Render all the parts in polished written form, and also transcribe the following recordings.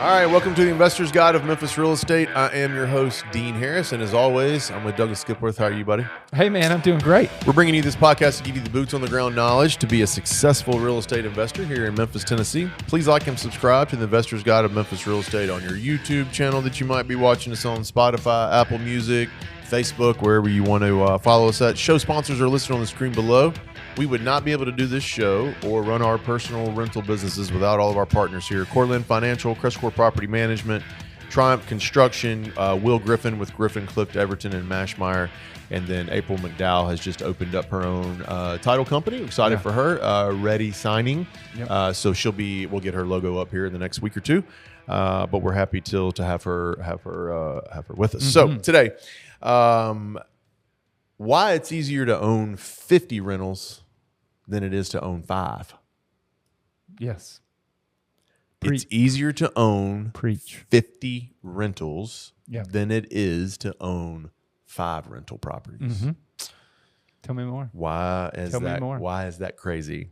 All right, welcome to the Investor's Guide of Memphis Real Estate. I am your host, Dean Harris, and as always, I'm with Douglas Skipworth. How are you, buddy? Hey, man, I'm doing great. We're bringing you this podcast to give you the boots on the ground knowledge to be a successful real estate investor here in Memphis, Tennessee. Please like and subscribe to the Investor's Guide of Memphis Real Estate on your YouTube channel that you might be watching us on, Spotify, Apple Music, Facebook, wherever you want to follow us at. Show sponsors are listed on the screen below. We would not be able to do this show or run our personal rental businesses without all of our partners here. Cortland Financial, CrestCore Property Management, Triumph Construction, Will Griffin with Griffin, Clift, Everton, and Mashmeyer. And then April McDowell has just opened up her own title company. Excited for her. Ready signing. Yep. So we'll get her logo up here in the next week or two. But we're happy to have her with us. Mm-hmm. So today, why it's easier to own 50 rentals than it is to own 5. Yes. It's easier to own 50 rentals than it is to own 5 rental properties. Mm-hmm. Tell me more. Why is that crazy?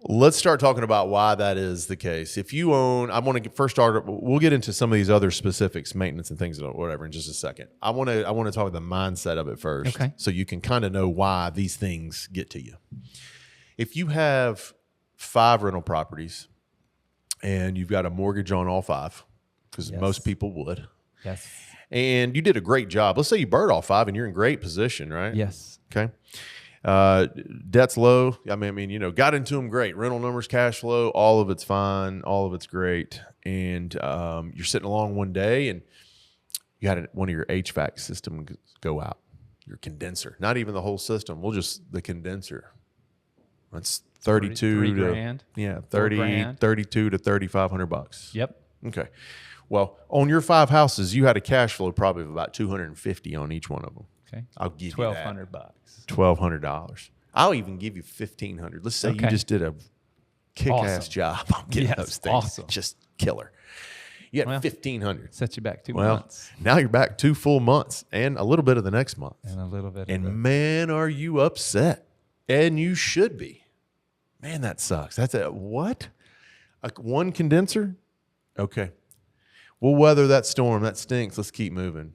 Let's start talking about why that is the case. If you own, I want to first start. We'll get into some of these other specifics, maintenance and things, whatever, in just a second. I want to talk about the mindset of it first, okay? So you can kind of know why these things get to you. If you have 5 rental properties and you've got a mortgage on all 5, because most people would, and you did a great job. Let's say you burned all 5 and you're in great position, right? Yes. Okay. Debt's low. I mean, got into them great. Rental numbers, cash flow, all of it's fine. All of it's great. And you're sitting along one day and you had one of your HVAC systems go out, your condenser, not even the whole system. The condenser. That's 32 to grand. Yeah, 32 to $3,500. Yep. Okay. Well, on your 5 houses, you had a cash flow probably of about $250 on each one of them. Okay. I'll give you $1,200. $1,200. I'll even give you $1,500. Let's say you just did a kick-ass job on getting those things. Awesome. Just killer. You had $1,500. Set you back 2 months. Now you're back 2 full months and a little bit of the next month. And a little bit. And man, are you upset? And you should be. Man, that sucks. That's what? One condenser? Okay. We'll weather that storm. That stinks. Let's keep moving.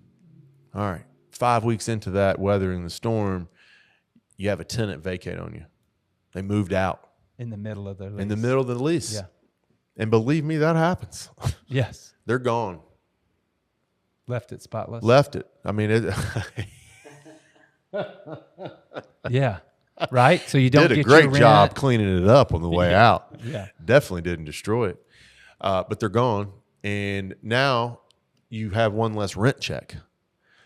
All right. 5 weeks into that weathering the storm, you have a tenant vacate on you. They moved out. In the middle of the lease. In the middle of the lease. Yeah. And believe me, that happens. Yes. They're gone. Left it spotless. Left it. I mean, yeah. Right? So you don't did a get great your job rent. cleaning it up on the way out. Yeah. Definitely didn't destroy it. But they're gone. And now you have one less rent check.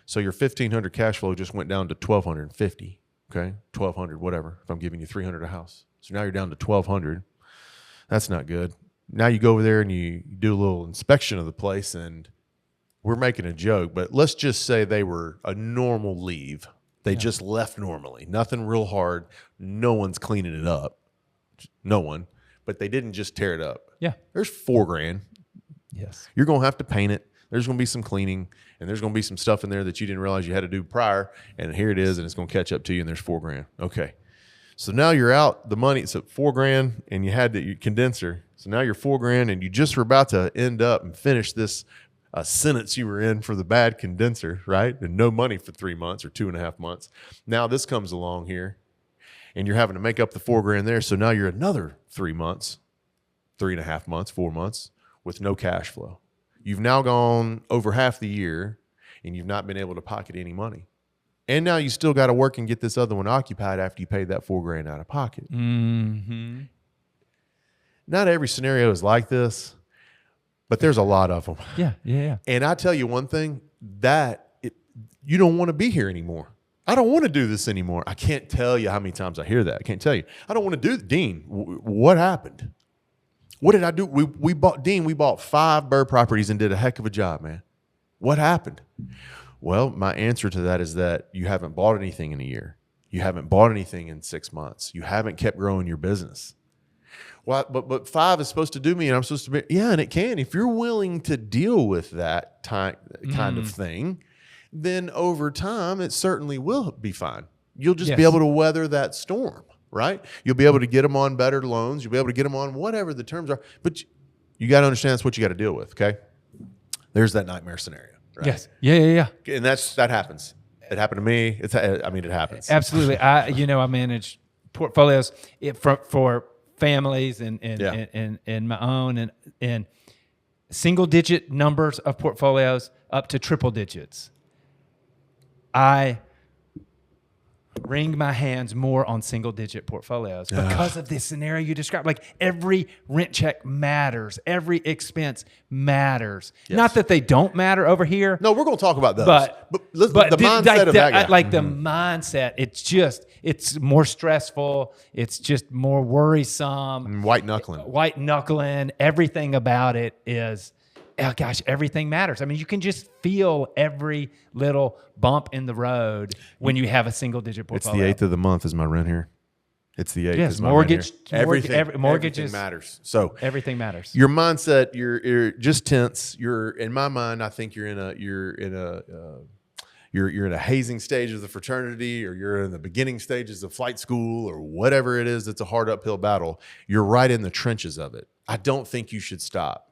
So your $1,500 cash flow just went down to $1,250. Okay, $1,200, whatever. If I'm giving you $300 a house, so now you're down to $1,200. That's not good. Now you go over there and you do a little inspection of the place, and we're making a joke, but let's just say they were a normal leave. They just left normally, nothing real hard. No one's cleaning it up, no one. But they didn't just tear it up. Yeah, there's $4,000. Yes, you're gonna have to paint it. There's going to be some cleaning, and there's going to be some stuff in there that you didn't realize you had to do prior, and here it is, and it's going to catch up to you, and there's $4,000. Okay. So now you're out the money. It's at $4,000, and you had your condenser. So now you're $4,000, and you just were about to end up and finish this sentence you were in for the bad condenser, right? And no money for 3 months or 2.5 months. Now this comes along here, and you're having to make up the $4,000 there. So now you're another 3 months, 3.5 months, 4 months with no cash flow. You've now gone over half the year and you've not been able to pocket any money. And now you still got to work and get this other one occupied after you paid that $4,000 out of pocket. Mm-hmm. Not every scenario is like this, but there's a lot of them. Yeah. And I tell you one thing, you don't want to be here anymore. I don't want to do this anymore. I can't tell you how many times I hear that. I can't tell you. I don't want to do Dean, what happened? What did I do? We bought 5 bird properties and did a heck of a job, man. What happened? Well, my answer to that is that you haven't bought anything in a year. You haven't bought anything in 6 months. You haven't kept growing your business. Well, but 5 is supposed to do me, and I'm supposed to be, and it can. If you're willing to deal with that kind of thing, then over time, it certainly will be fine. You'll just be able to weather that storm. Right? You'll be able to get them on better loans. You'll be able to get them on whatever the terms are. But you got to understand that's what you got to deal with. Okay. There's that nightmare scenario. Right? Yes. Yeah. And that happens. It happened to me. It happens. Absolutely. I manage portfolios for families and my own and single digit numbers of portfolios up to triple digits. I wring my hands more on single digit portfolios because of this scenario you described. Like every rent check matters. Every expense matters. Yes. Not that they don't matter over here. No, we're going to talk about those. But the mindset of that guy. Like the mindset, it's more stressful. It's just more worrisome. White knuckling. Everything about it is, oh gosh, everything matters. I mean, you can just feel every little bump in the road when you have a single digit portfolio. It's the 8th of the month is my rent here. It's the 8th. Yes, mortgages. Mortgages matters. So everything matters. Your mindset, you're just tense. In my mind, I think you're in a hazing stage of the fraternity, or you're in the beginning stages of flight school, or whatever it is. It's a hard uphill battle. You're right in the trenches of it. I don't think you should stop.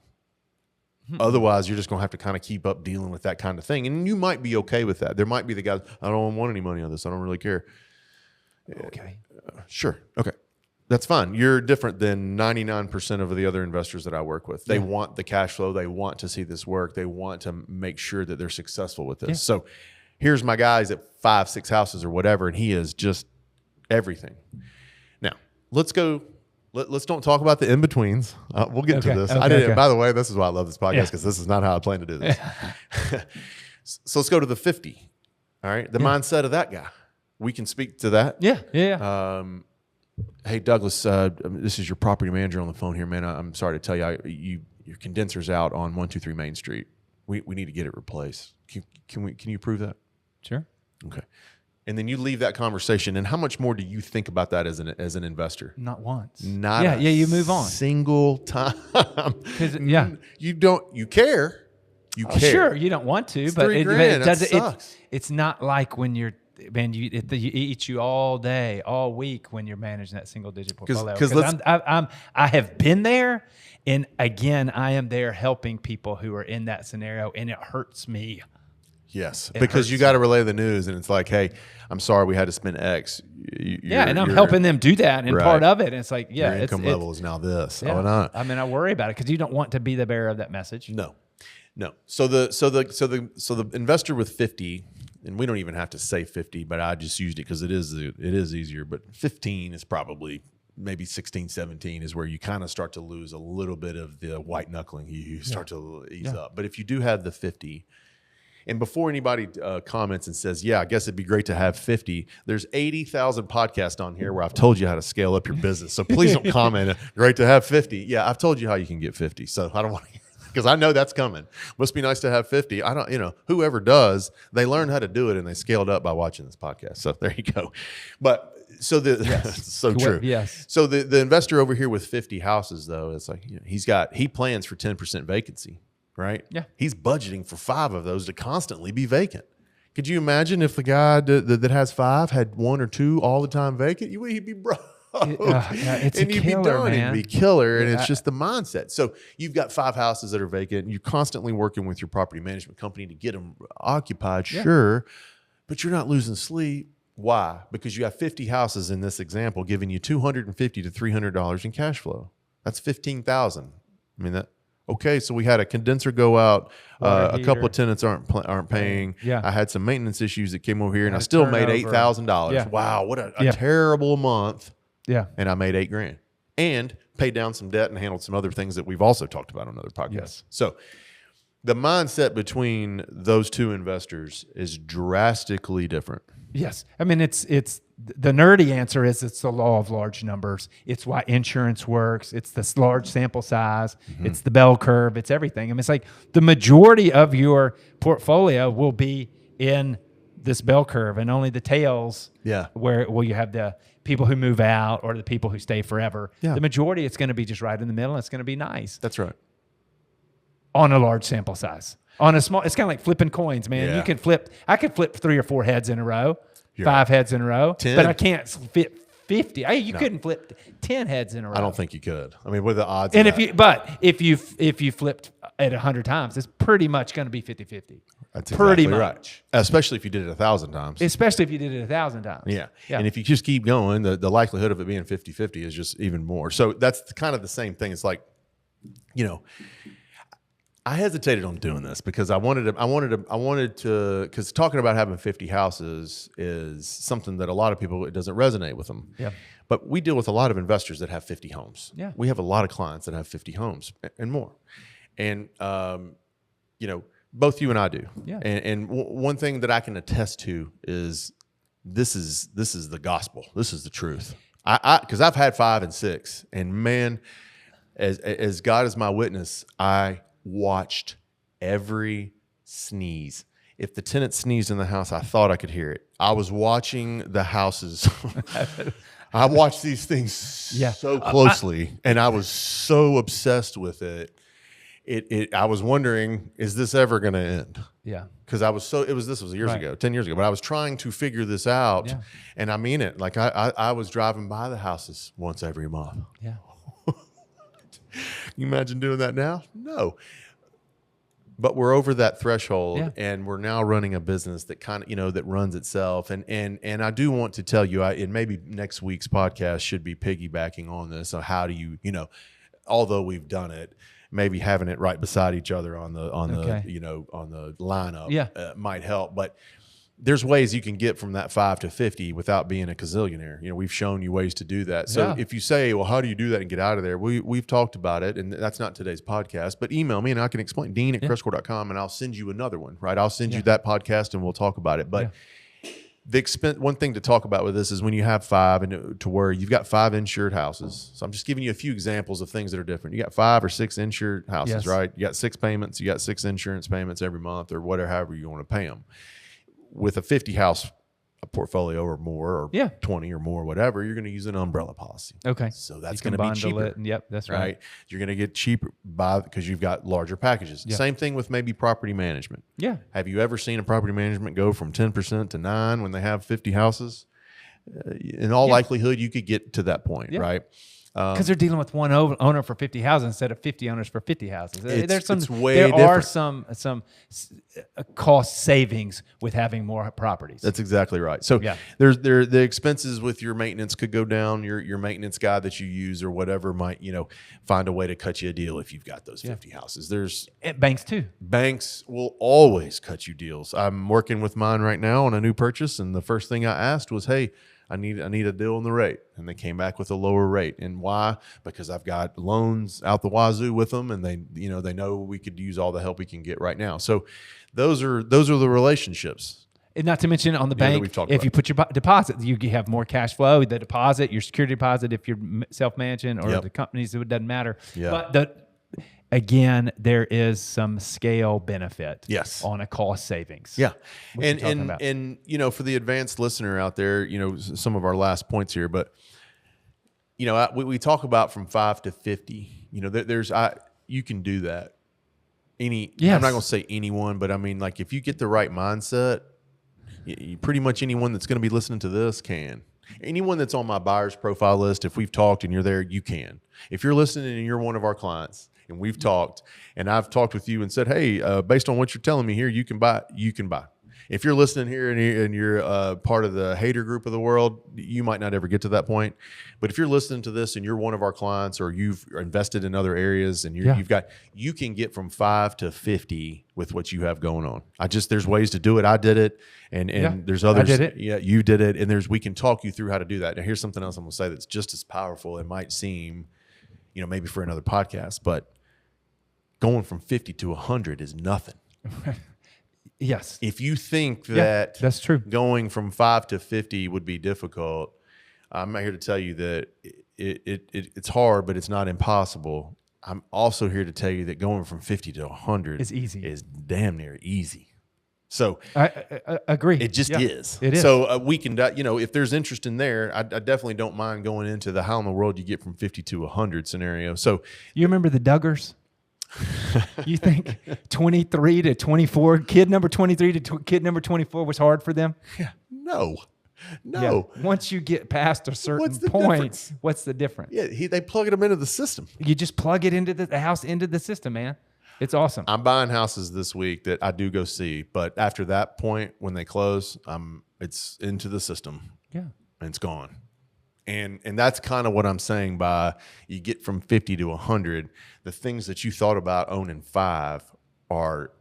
Otherwise, you're just going to have to kind of keep up dealing with that kind of thing. And you might be okay with that. There might be the guys, I don't want any money on this. I don't really care. Okay. Sure. Okay. That's fine. You're different than 99% of the other investors that I work with. They want the cash flow. They want to see this work. They want to make sure that they're successful with this. Yeah. So here's my guys at 5, 6 houses or whatever, and he is just everything. Now, let's don't talk about the in-betweens. We'll get to this. By the way, this is why I love this podcast, because this is not how I plan to do this. So let's go to the 50. All right. The mindset of that guy. We can speak to that. Yeah. Hey, Douglas, this is your property manager on the phone here, man. I'm sorry to tell you, your condenser's out on 123 Main Street. We need to get it replaced. Can you prove that? Sure. Okay. And then you leave that conversation, and how much more do you think about that as an investor? Not once. You move on. Single time. You care. You care. Sure, you don't want to, it's but $3,000. It sucks. It's not like when you eat you all day, all week when you're managing that single digit portfolio. Because I have been there, and again, I am there helping people who are in that scenario, and it hurts me. Yes, because you got to relay the news, and it's like, hey, I'm sorry we had to spend X. And I'm helping them do that, and part of it, and it's like, your income level is now this. Yeah. Oh, no. I mean, I worry about it because you don't want to be the bearer of that message. No. So the investor with 50, and we don't even have to say 50, but I just used it because it is easier. But 15 is probably maybe 16, 17 is where you kind of start to lose a little bit of the white knuckling. You start to ease up. But if you do have the 50. And before anybody comments and says, yeah, I guess it'd be great to have 50, there's 80,000 podcasts on here where I've told you how to scale up your business. So please don't comment, great to have 50. Yeah, I've told you how you can get 50. So I don't want to, because I know that's coming. Must be nice to have 50. I don't, whoever does, they learn how to do it and they scaled up by watching this podcast. So there you go. But so true. Yes. So the investor over here with 50 houses, though, it's like, he plans for 10% vacancy. Right? Yeah. He's budgeting for 5 of those to constantly be vacant. Could you imagine if the guy that has 5 had 1 or 2 all the time vacant? He'd be broke. It's and a you'd killer, be done. man. It'd be killer. And it's just the mindset. So you've got 5 houses that are vacant, and you're constantly working with your property management company to get them occupied. Yeah. Sure. But you're not losing sleep. Why? Because you have 50 houses in this example giving you $250 to $300 in cash flow. That's $15,000. I mean, okay, so we had a condenser go out. A couple of tenants aren't paying. Yeah. I had some maintenance issues that came over here, and I still made $8,000. Yeah. Wow, what a terrible month. Yeah. And I made $8,000 and paid down some debt and handled some other things that we've also talked about on other podcasts. Yes. So the mindset between those two investors is drastically different. Yes. I mean, it's the nerdy answer is it's the law of large numbers. It's why insurance works. It's this large sample size. Mm-hmm. It's the bell curve. It's everything. I mean, it's like the majority of your portfolio will be in this bell curve, and only the tails where you have the people who move out or the people who stay forever. Yeah. The majority, it's going to be just right in the middle. And it's going to be nice. That's right. On a large sample size. On a small, it's kind of like flipping coins, man. Yeah. I could flip 3 or 4 heads in a row, 5 heads in a row, 10. but I can't fit 50. You couldn't flip 10 heads in a row. I don't think you could. I mean, what are the odds? And of that? if you flipped at 100 times, it's pretty much going to be 50-50. That's pretty exactly much. right. Especially if you did it 1,000 times. Especially if you did it 1,000 times. Yeah. And if you just keep going, the likelihood of it being 50-50 is just even more. So that's kind of the same thing. It's like, I hesitated on doing this because I wanted to, because talking about having 50 houses is something that a lot of people, it doesn't resonate with them. Yeah. But we deal with a lot of investors that have 50 homes. Yeah. We have a lot of clients that have 50 homes and more. And, both you and I do. Yeah. And one thing that I can attest to is this is the gospel. This is the truth. Because I've had 5 and 6, and man, as God is my witness, I watched every sneeze. If the tenant sneezed in the house, I thought I could hear it. I was watching the houses. I watched these things so closely, and I was so obsessed with it. I was wondering, is this ever going to end? Yeah. Because this was years ago, 10 years ago, but I was trying to figure this out. Yeah. And I mean it. Like I was driving by the houses once every month. Yeah. Can you imagine doing that now? No. But we're over that threshold, and we're now running a business that kind of, that runs itself. And I do want to tell you, and maybe next week's podcast should be piggybacking on this. So how do you, although we've done it, maybe having it right beside each other on the lineup might help. But there's ways you can get from that 5 to 50 without being a gazillionaire. We've shown you ways to do that. So if you say, well, how do you do that and get out of there? We've talked about it, and that's not today's podcast, but email me and I can explain, dean@CrestCore.com, and I'll send you another one, right? I'll send you that podcast and we'll talk about it. But the expense, one thing to talk about with this is when you have 5 and to where you've got 5 insured houses. So I'm just giving you a few examples of things that are different. You got 5 or 6 insured houses, right? You got 6 payments. You got 6 insurance payments every month, or whatever, however you want to pay them. With a 50 house portfolio or more, or 20 or more, whatever, you're going to use an umbrella policy. Okay. So that's going to be cheaper. Yep, that's right. You're going to get cheaper because you've got larger packages. Yeah. Same thing with maybe property management. Yeah. Have you ever seen a property management go from 10% to 9% when they have 50 houses? In all likelihood, you could get to that point, right? Because they're dealing with one owner for 50 houses instead of 50 owners for 50 houses. There are some cost savings with having more properties. That's exactly right. So there's the expenses with your maintenance could go down. Your maintenance guy that you use or whatever might find a way to cut you a deal if you've got those 50 houses. There's banks too. Banks will always cut you deals. I'm working with mine right now on a new purchase, and the first thing I asked was, hey, I need a deal on the rate. And they came back with a lower rate. And why? Because I've got loans out the wazoo with them, and they know we could use all the help we can get right now. So those are the relationships. And not to mention on the bank, if you put your deposit, you have more cash flow. The deposit, your security deposit, if you're self-managing or the companies, it doesn't matter. Yeah. But again, there is some scale benefit on a cost savings. Yeah. And for the advanced listener out there, some of our last points here, but we talk about from 5 to 50, you can do that. I'm not going to say anyone, but I mean, like, if you get the right mindset, pretty much anyone that's going to be listening to this can. Anyone that's on my buyer's profile list, if we've talked and you're there, you can. If you're listening and you're one of our clients, and we've talked, and I've talked with you and said, hey, based on what you're telling me here, you can buy. If you're listening here and you're part of the hater group of the world, you might not ever get to that point. But if you're listening to this and you're one of our clients, or you've invested in other areas, and you can get from 5 to 50 with what you have going on. There's ways to do it. I did it, and there's others. I did it. Yeah, you did it, and we can talk you through how to do that. Now, here's something else I'm going to say that's just as powerful. It might seem, maybe for another podcast, but going from 50 to 100 is nothing. Yes. If you think that that's true, going from 5 to 50 would be difficult, I'm not here to tell you that it's hard, but it's not impossible. I'm also here to tell you that going from 50 to 100 is easy. Is damn near easy. So I agree. It just is. It is. So we can, if there's interest in there, I definitely don't mind going into the how in the world you get from 50 to 100 scenario. So you remember the Duggars? You think 23 to 24, kid number 23 to kid number 24 was hard for them? Yeah. No. No. Yeah. Once you get past a certain What's the point, difference? what's the difference? Yeah, they plug them into the system. You just plug it into the house, into the system, man. It's awesome. I'm buying houses this week that I do go see, but after that point, when they close, it's into the system. Yeah. And it's gone. And that's kind of what I'm saying by you get from 50 to 100, the things that you thought about owning 5 are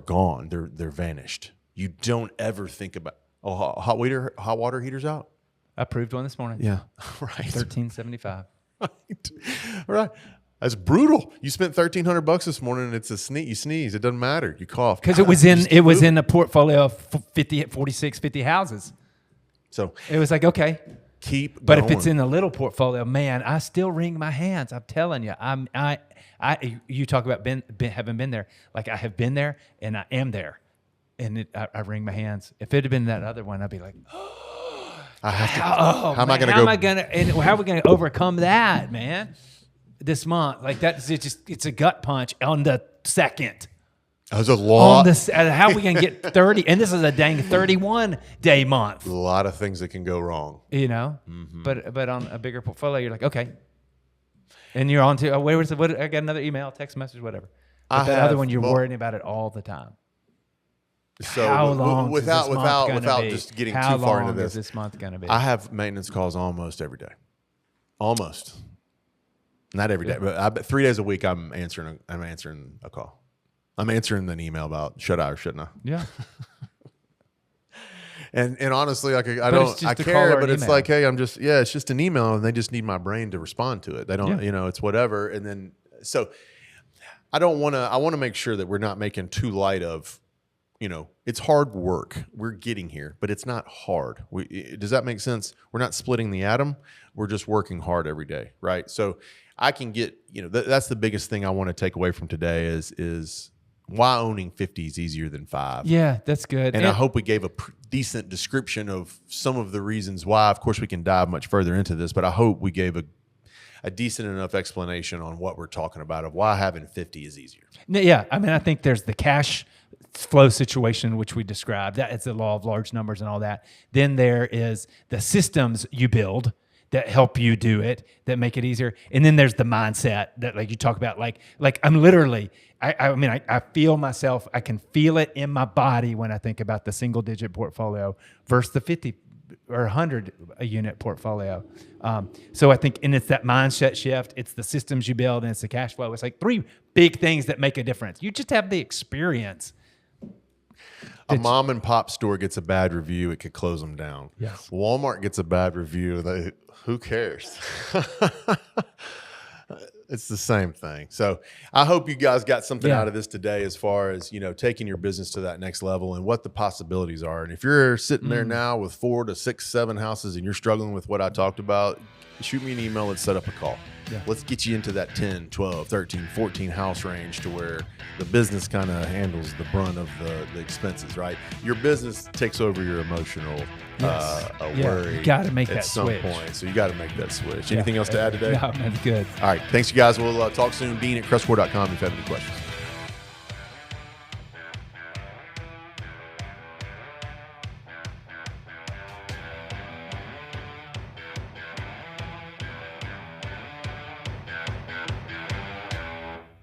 gone. They're vanished. You don't ever think about, hot water heater's out. I approved one this morning. Yeah. Right. $13.75. Right. That's brutal. You spent $1,300 this morning and it's a sneeze. You sneeze. It doesn't matter. You cough. Because it was in a portfolio of 50 houses. So it was like, okay. Keep But going. if it's in a little portfolio, man, I still wring my hands. I'm telling you, you talk about having been there. Like I have been there and I am there. And I wring my hands. If it had been that other one, I'd be like, how am I going to overcome that, man? This month, like it's a gut punch on the second. That was a lot. How are we going to get 30? And this is a dang 31-day month. A lot of things that can go wrong. You know, but on a bigger portfolio, you're like, okay. And you're on to, I got another email, text message, whatever. But that other one, you're worrying about it all the time. So how long without just getting too far into this, is this month going to be? I have maintenance calls almost every day. Almost. Not every day, but 3 days a week I'm answering a call. I'm answering an email about should I or shouldn't I? Yeah. and honestly, I care, but it's like, hey, it's just an email and they just need my brain to respond to it. They don't, it's whatever. And then, so I want to make sure that we're not making too light of, it's hard work. We're getting here, but it's not hard. Does that make sense? We're not splitting the atom. We're just working hard every day. Right. So I can get, that's the biggest thing I want to take away from today is why owning 50 is easier than 5. Yeah, that's good. And I hope we gave a decent description of some of the reasons why. Of course, we can dive much further into this, but I hope we gave a decent enough explanation on what we're talking about of why having 50 is easier. Yeah, I mean, I think there's the cash flow situation, which we described. That it's the law of large numbers and all that. Then there is the systems you build that help you do it, that make it easier. And then there's the mindset that like you talk about, like I'm literally, I feel myself, I can feel it in my body when I think about the single digit portfolio versus the 50 or 100 a unit portfolio. So I think, and it's that mindset shift, it's the systems you build, and it's the cash flow. It's like 3 big things that make a difference. You just have the experience. A mom and pop store gets a bad review, it could close them down. Yes. Walmart gets a bad review, who cares? It's the same thing. So I hope you guys got something out of this today as far as, taking your business to that next level and what the possibilities are. And if you're sitting there now with 4 to 6, 7 houses and you're struggling with what I talked about, shoot me an email and set up a call. Yeah. Let's get you into that 10, 12, 13, 14 house range to where the business kind of handles the brunt of the expenses, right? Your business takes over your emotional worry. You got to make at that some switch. point. So you got to make that switch. Anything else to add today? No, that's good. All right. Thanks, you guys. We'll talk soon. Dean at CrestCore.com if you have any questions.